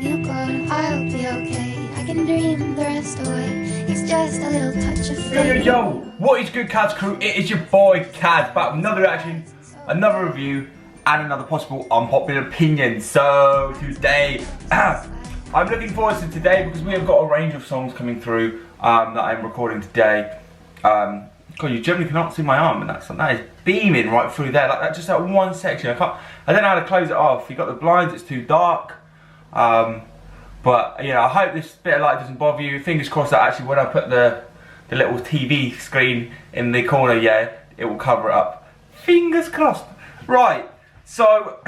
You go, I'll be okay. I can dream the rest away. It's just a little touch of fate. Yo, what is good, Cads crew? It is your boy Cads back with another reaction, another review, and another possible unpopular opinion. So today, I'm looking forward to today because we have got a range of songs coming through that I'm recording today. God, you generally cannot see my arm, and that is beaming right through there, like that. Just that one section. I don't know how to close it off. You got the blinds; it's too dark. But you know, I hope this bit of light doesn't bother you. Fingers crossed that actually when I put the little TV screen in the corner, yeah, it will cover it up. Fingers crossed. Right. So,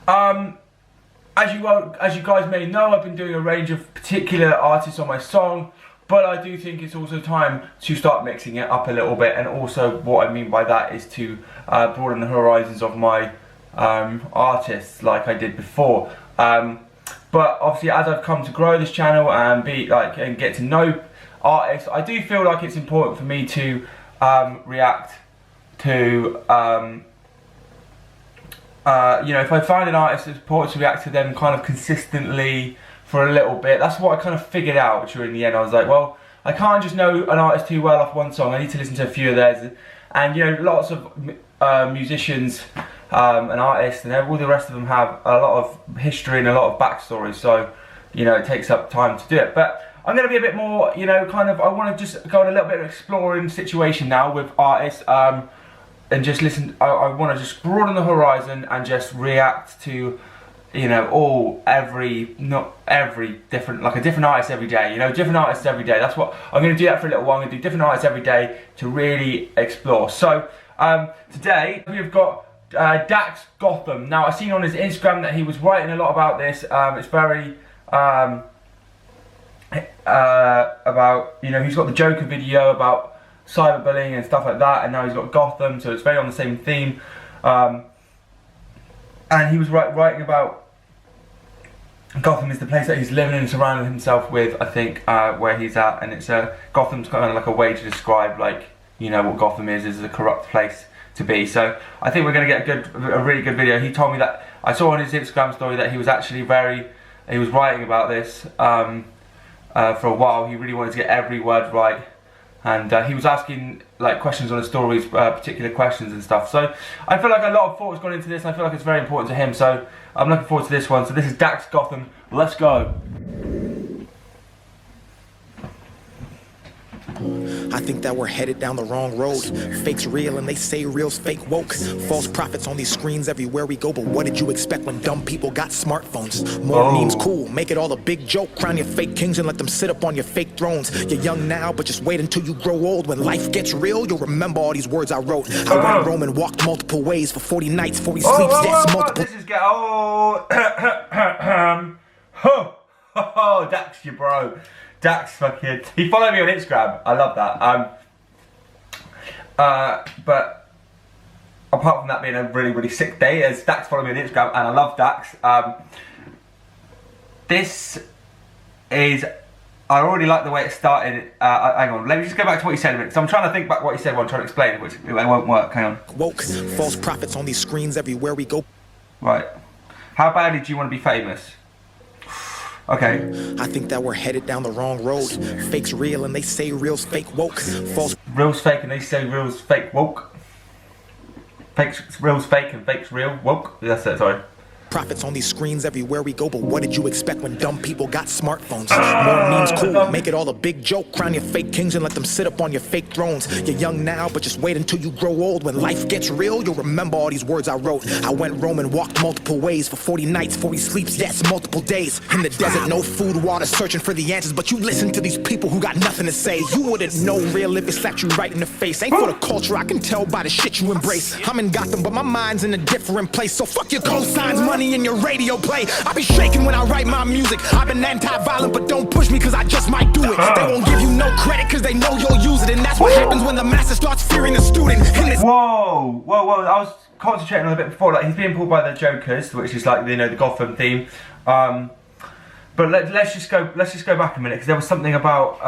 as you guys may know, I've been doing a range of particular artists on my song, but I do think it's also time to start mixing it up a little bit. And also, what I mean by that is to broaden the horizons of my artists, like I did before. But obviously, as I've come to grow this channel and get to know artists, I do feel like it's important for me to react to, you know, if I find an artist, it's important to react to them kind of consistently for a little bit. That's what I kind of figured out during the end. I was like, well, I can't just know an artist too well off one song. I need to listen to a few of theirs. And you know, lots of musicians and artists and all the rest of them have a lot of history and a lot of backstory, so you know, it takes up time to do it. But I'm going to be a bit more, you know, kind of, I want to just go on a little bit of exploring situation now with artists, and just listen. I want to just broaden the horizon and just react to, you know, not every different, like a different artist every day, you know, different artists every day. That's what I'm going to do, that for a little while. I'm going to do different artists every day to really explore. So today we've got Dax Gotham. Now, I've seen on his Instagram that he was writing a lot about this. It's very about, you know, he's got the Joker video about cyberbullying and stuff like that, and now he's got Gotham, so it's very on the same theme. And he was writing about Gotham is the place that he's living and surrounding himself with, I think, where he's at, and it's Gotham's kind of like a way to describe, like, you know, what Gotham is a corrupt place to be. So I think we're going to get a really good video. He told me that, I saw on his Instagram story that he was actually he was writing about this for a while. He really wanted to get every word right, and he was asking like questions on his stories, particular questions and stuff. So I feel like a lot of thought has gone into this. I feel like it's very important to him, so I'm looking forward to this one. So this is Dax Gotham. Let's go. I think that we're headed down the wrong road. Fake's real and they say real's fake woke. False prophets on these screens everywhere we go. But what did you expect when dumb people got smartphones? More memes cool, make it all a big joke. Crown your fake kings and let them sit up on your fake thrones. You're young now, but just wait until you grow old. When life gets real, you'll remember all these words I wrote. I went Rome and walked multiple ways for 40 nights, 40 sleeps, yes, multiple. This is Dax, you bro. Dax fucking, he followed me on Instagram. I love that. But apart from that being a really, really sick day, as Dax followed me on Instagram, and I love Dax. This is, I already like the way it started. Hang on, let me just go back to what he said a minute, because I'm trying to think back what he said while I'm trying to explain it, which it won't work. Hang on. Woke, false prophets on these screens everywhere we go. Right. How badly do you want to be famous? Okay. I think that we're headed down the wrong road. Fake's real and they say real's fake woke. False. Real's fake and they say real's fake woke. Real's fake and fake's real woke. That's it, sorry. Prophets on these screens everywhere we go, but what did you expect when dumb people got smartphones? More memes cool, make it all a big joke. Crown your fake kings and let them sit up on your fake thrones. You're young now, but just wait until you grow old. When life gets real, you'll remember all these words I wrote. I went Rome and walked multiple ways for 40 nights, 40 sleeps, yes, multiple days. In the desert, no food, water, searching for the answers, but you listen to these people who got nothing to say. You wouldn't know real if it slapped you right in the face. Ain't for the culture, I can tell by the shit you embrace. I'm in Gotham, but my mind's in a different place, so fuck your cosigns, money in your radio play. I be shaking when I write my music. I've been anti-violent, but don't push me cause I just might do it. They won't give you no credit cause they know you'll use it, and that's what happens when the master starts fearing the student. Whoa, I was concentrating on a bit before, like he's being pulled by the Jokers, which is like, you know, the Gotham theme. But let's just go back a minute, because there was something about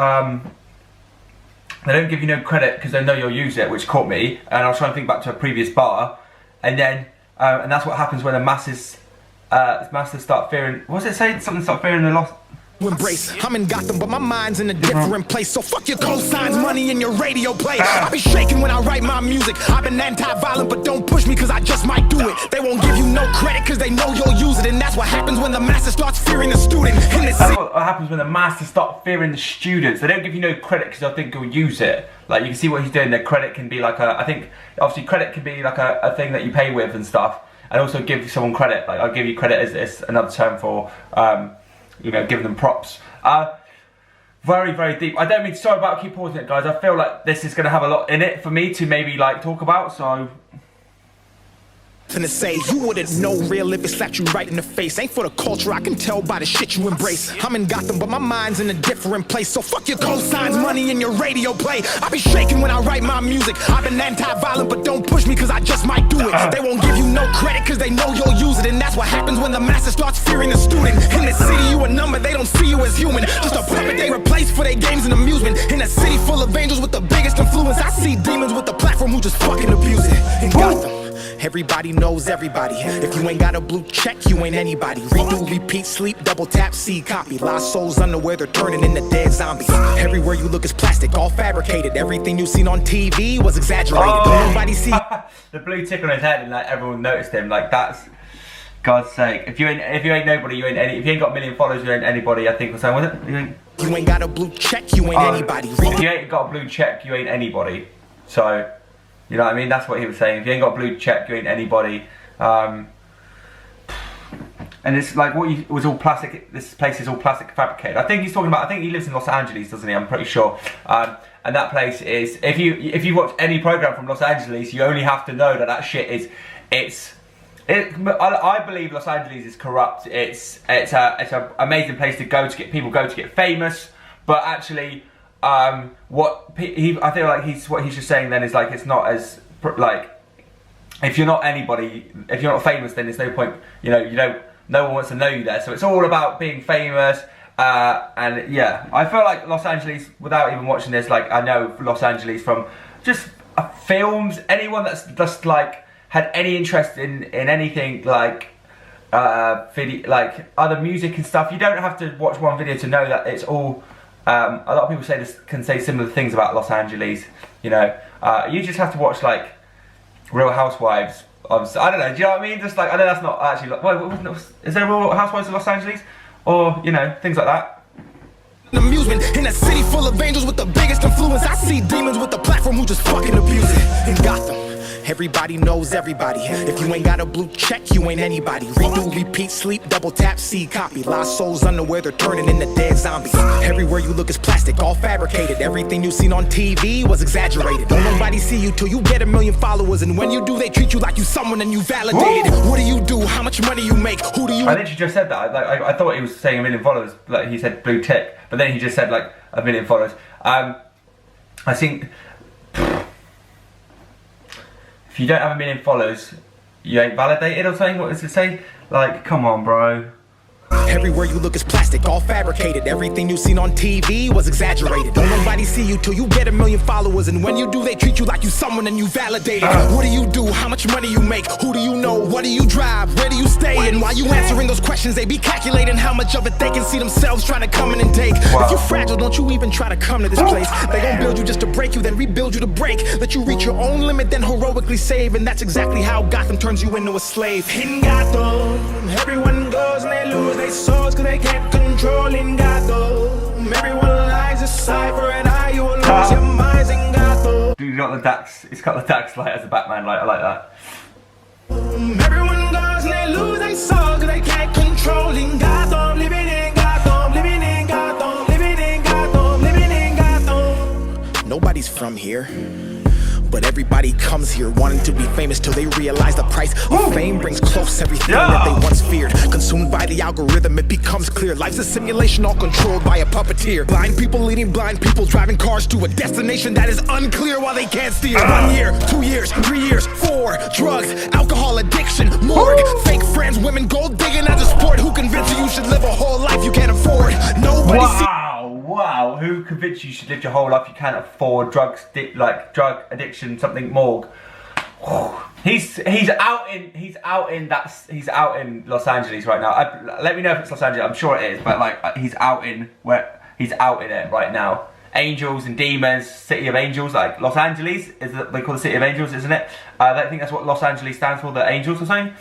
they don't give you no credit because they know you'll use it, which caught me. And I was trying to think back to a previous bar, and then and that's what happens when the masses Master start fearing. What does it say? Something start fearing the loss. Embrace. I'm in Gotham, but my mind's in a different place. So fuck your cosigns, money, and your radio play. I be shaking when I write my music. I've been anti-violent, but don't push me, cause I just might do it. They won't give you no credit, cause they know you'll use it. And that's what happens when the master starts fearing the student. That's what happens when the master start fearing the students. They don't give you no credit because they'll think you'll use it. Like, you can see what he's doing. The credit can be like I think, obviously, credit can be like a thing that you pay with and stuff. And also give someone credit. Like, I'll give you credit as another term for, you know, giving them props. Very, very deep. I don't mean, sorry about keep pausing it, guys. I feel like this is going to have a lot in it for me to maybe like talk about, so. To say you wouldn't know real if it slapped you right in the face. Ain't for the culture, I can tell by the shit you embrace. I'm in Gotham, but my mind's in a different place. So fuck your cosigns, money, and your radio play. I be shaking when I write my music. I've been anti-violent, but don't push me, cause I just might do it. They won't give you no credit, cause they know you'll use it. And that's what happens when the master starts fearing the student. In the city, you a number, they don't see you as human. Just a puppet they replace for their games and amusement. In a city full of angels with the biggest influence, I see demons with the platform who just fucking abuse it. In Gotham, everybody knows everybody. If you ain't got a blue check, you ain't anybody. Redo, repeat, sleep, double tap, see, copy. Lost souls underwear, they're turning into dead zombies. Everywhere you look is plastic, all fabricated. Everything you seen on TV was exaggerated. Don't nobody see the blue tick on his head, and like everyone noticed him. Like, that's God's sake. If you ain't nobody, you ain't any. If you ain't got a million followers, you ain't anybody. I think was saying, was it? You ain't got a blue check, you ain't anybody. If you ain't got a blue check, you ain't anybody. So. You know what I mean? That's what he was saying. If you ain't got a blue check, you ain't anybody. And it's like it was all plastic. This place is all plastic fabricated. I think he's talking about. I think he lives in Los Angeles, doesn't he? I'm pretty sure. And that place is. If you watch any program from Los Angeles, you only have to know that shit is. I believe Los Angeles is corrupt. It's an amazing place to go to get people to get famous, but actually. I feel like what he's just saying then is like it's not as like if you're not anybody, if you're not famous, then there's no point. You know, no one wants to know you there. So it's all about being famous. And yeah, I feel like Los Angeles, without even watching this, like I know Los Angeles from just films. Anyone that's just like had any interest in anything like video, like other music and stuff. You don't have to watch one video to know that it's all. A lot of people can say similar things about Los Angeles. You know, you just have to watch like Real Housewives. I don't know. Do you know what I mean? Just like I know that's not actually. Like, is there Real Housewives of Los Angeles, or you know things like that? Amusement in a city full of angels with the biggest influence. I see demons with the platform who just fucking abuse it. In Gotham, everybody knows everybody. If you ain't got a blue check, you ain't anybody. Redo, repeat, sleep, double tap, see, copy. Lost souls underwear, they're turning into dead zombies. Everywhere you look is plastic, all fabricated. Everything you seen on TV was exaggerated. Don't nobody see you till you get a million followers. And when you do, they treat you like you someone and you validated. What do you do? How much money you make? Who do you... I literally just said that. Like, I thought he was saying a million followers. Like he said blue tick. But then he just said like a million followers. I think... If you don't have a million followers, you ain't validated or something? What does it say? Like, come on, bro. Everywhere you look is plastic, all fabricated. Everything you seen on TV was exaggerated. Don't nobody see you till you get a million followers. And when you do, they treat you like you someone and you validated. What do you do? How much money you make? Who do you know? What do you drive? Where do you stay? And while you answering those questions, they be calculating how much of it they can see themselves trying to come in and take. If you're fragile, don't you even try to come to this place. They gon' build you just to break you, then rebuild you to break. Let you reach your own limit, then heroically save. And that's exactly how Gotham turns you into a slave. In Gotham, everyone goes and they lose their souls cause they can't control. In Gotham, everyone lies aside for an eye. You will lose your minds in Gotham. You got the Dax, it's got the Dax light as a Batman light, I like that. Everyone goes and they lose their souls cause they can't control. In Gotham, living in Gotham, living in Gotham, living in Gotham, living in Gotham. Nobody's from here, but everybody comes here wanting to be famous till they realize the price of fame brings close everything that they once feared. Consumed by the algorithm, it becomes clear. Life's a simulation all controlled by a puppeteer. Blind people leading blind people, driving cars to a destination that is unclear while they can't steer. 1 year, 2 years, 3 years, 4. Drugs, alcohol addiction, morgue, fake friends, women, gold digging as a sport. Who convinced you should live a whole life you can't afford? Nobody Wow, who convinced you should live your whole life you can't afford? Drugs, like drug addiction, something morgue. He's out in Los Angeles right now. Let me know if it's Los Angeles. I'm sure it is, but like he's out in it right now. Angels and demons, city of angels, like Los Angeles is they call the city of angels, isn't it? I think that's what Los Angeles stands for, the angels or something.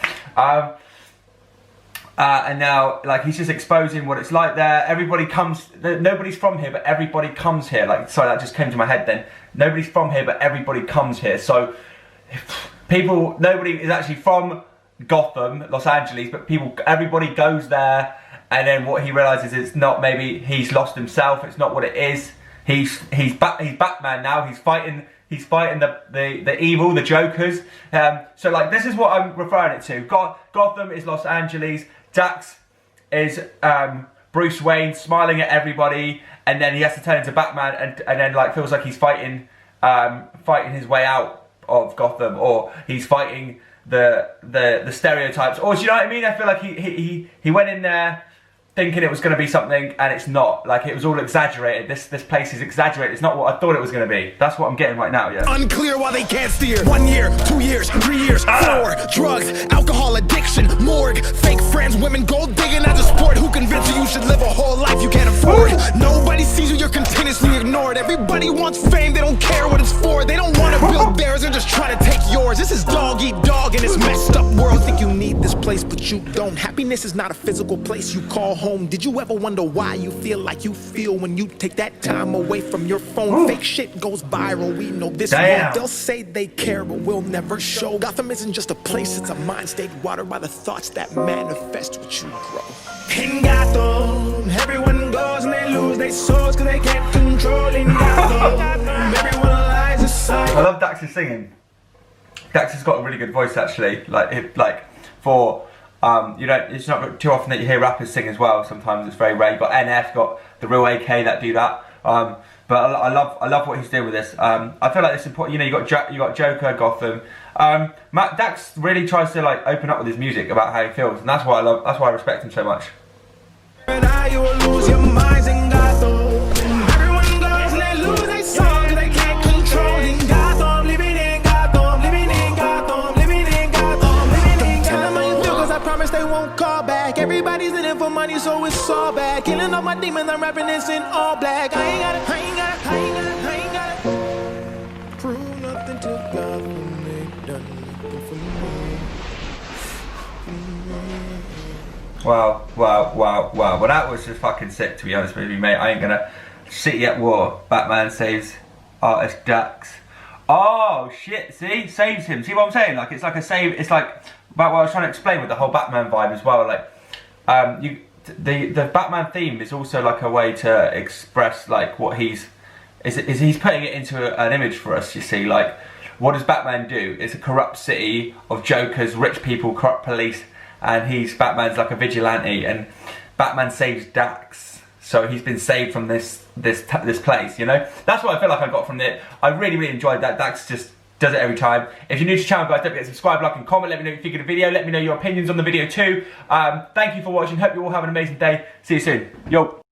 And now, like, he's just exposing what it's like there. Everybody comes, nobody's from here, but everybody comes here. Like, sorry, that just came to my head then. Nobody's from here, but everybody comes here. So, nobody is actually from Gotham, Los Angeles, but everybody goes there. And then what he realizes is it's not, maybe he's lost himself. It's not what it is. He's Batman now. He's fighting the evil, the Jokers. So like this is what I'm referring it to. Gotham is Los Angeles. Dax is Bruce Wayne smiling at everybody, and then he has to turn into Batman, and then like feels like he's fighting his way out of Gotham, or he's fighting the stereotypes. Or do you know what I mean? I feel like he went in there thinking it was going to be something, and it's not. Like, it was all exaggerated. This place is exaggerated. It's not what I thought it was going to be. That's what I'm getting right now, yeah. Unclear why they can't steer. 1 year, 2 years, 3 years, 4. Drugs, alcohol addiction, morgue, fake friends, women, gold digging as a sport. Who convinced you should live a whole life you can't afford? Nobody sees you, you're continuously ignored. Everybody wants fame, they don't care what it's for. They don't want to build theirs, they're just trying to take yours. This is dog eat dog in this messed up world. You think you need this place, but you don't. Happiness is not a physical place you call home. Did you ever wonder why you feel like you feel when you take that time away from your phone? Fake shit goes viral, we know this. They'll say they care, but we'll never show. Gotham isn't just a place, it's a mind state watered by the thoughts that manifest what you grow. In Gotham, everyone goes and they lose their souls cause they can't control. In Gotham, everyone lies aside. I love Dax's singing. Dax has got a really good voice actually. It's not too often that you hear rappers sing as well. Sometimes it's very rare. You've got NF, got the real AK that do that. But I love what he's doing with this. I feel like it's important. You know, you got Joker, Gotham. Dax really tries to like open up with his music about how he feels, and that's why I love. That's why I respect him so much. You will lose your minds in Gotham. Everyone goes and they lose their songs cause they can't control. In Gotham, living in Gotham, living in Gotham, living in Gotham, living in Gotham. Tell them how you feel cause I promise they won't call back. Everybody's in it for money, so it's all bad. Killing all my demons, I'm rapping this in all black. I ain't gotta prove nothing to Gotham. They done nothing for me. Wow. Well, that was just fucking sick, to be honest with you, mate. I ain't gonna. City at war. Batman saves artist Dax. Oh, shit, see? Saves him. See what I'm saying? Like, it's like a save. It's like about what I was trying to explain with the whole Batman vibe as well. Like, the Batman theme is also like a way to express, like, what he's putting it into an image for us, you see. Like, what does Batman do? It's a corrupt city of jokers, rich people, corrupt police, and Batman's like a vigilante, and Batman saves Dax, so he's been saved from this place, you know. That's what I feel like I got from it. I really enjoyed that. Dax just does it every time. If you're new to the channel, guys, don't forget to subscribe, like and comment. Let me know what you think of the video. Let me know your opinions on the video too. Thank you for watching. Hope you all have an amazing day. See you soon. Yo.